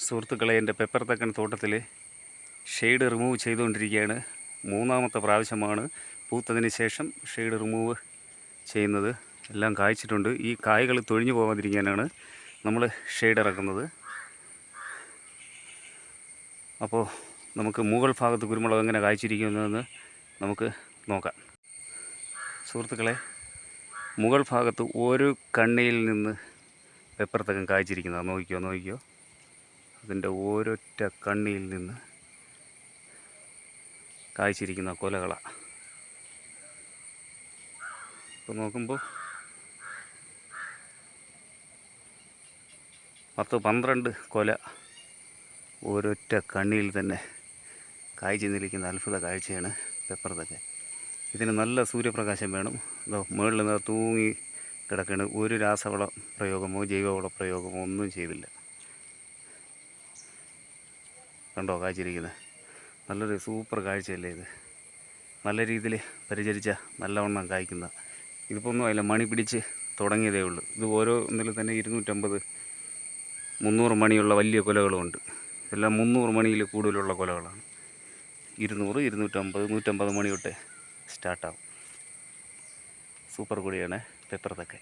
സുഹൃത്തുക്കളെ, എൻ്റെ പെപ്പർ തക്കൻ തോട്ടത്തിൽ ഷെയ്ഡ് റിമൂവ് ചെയ്തുകൊണ്ടിരിക്കുകയാണ്. മൂന്നാമത്തെ പ്രാവശ്യമാണ് പൂത്തതിന് ശേഷം ഷെയ്ഡ് റിമൂവ് ചെയ്യുന്നത്. എല്ലാം കായ്ച്ചിട്ടുണ്ട്. ഈ കായ്കൾ തൊഴിഞ്ഞു പോകാതിരിക്കാനാണ് നമ്മൾ ഷെയ്ഡ് ഇറക്കുന്നത്. അപ്പോൾ നമുക്ക് മുകൾ ഭാഗത്ത് കുരുമുളക് എങ്ങനെ കായ്ച്ചിരിക്കുന്നതെന്ന് നമുക്ക് നോക്കാം. സുഹൃത്തുക്കളെ, മുകൾ ഭാഗത്ത് ഒരു കണ്ണിയിൽ നിന്ന് പെപ്പർ തക്കൻ കായ്ച്ചിരിക്കുന്നത് നോക്കിയോ. അതിൻ്റെ ഓരൊറ്റ കണ്ണിയിൽ നിന്ന് കായ്ച്ചിരിക്കുന്ന കൊലകളാണ്. ഇപ്പോൾ നോക്കുമ്പോൾ 10-12 കൊല ഒരൊറ്റ കണ്ണിയിൽ തന്നെ കായ്ച്ചു നിൽക്കുന്ന അത്ഭുത കാഴ്ചയാണ് പെപ്പർ തക്കൻ. ഇതിന് നല്ല സൂര്യപ്രകാശം വേണം. മുകളിൽ നിന്ന് തൂങ്ങി കിടക്കുകയാണ്. ഒരു രാസവള പ്രയോഗമോ ജൈവവള പ്രയോഗമോ ഒന്നും ചെയ്തില്ല. കണ്ടോ കായ്ച്ചിരിക്കുന്നത്? നല്ലൊരു സൂപ്പർ കാഴ്ചയല്ലേ ഇത്? നല്ല രീതിയിൽ പരിചരിച്ച നല്ലവണ്ണം കായ്ക്കുന്ന. ഇതിപ്പോൾ ഒന്നും ആയില്ല, മണി പിടിച്ച് തുടങ്ങിയതേ ഉള്ളൂ. ഇത് ഓരോന്നിലും തന്നെ 250-300 മണിയുള്ള വലിയ കൊലകളുമുണ്ട്. എല്ലാം 300 മണിയിൽ കൂടുതലുള്ള കൊലകളാണ്. 200, 250, 150 മണി തൊട്ടേ സ്റ്റാർട്ടാവും. സൂപ്പർ കൂടിയാണ് പെപ്പർ തക്കൻ.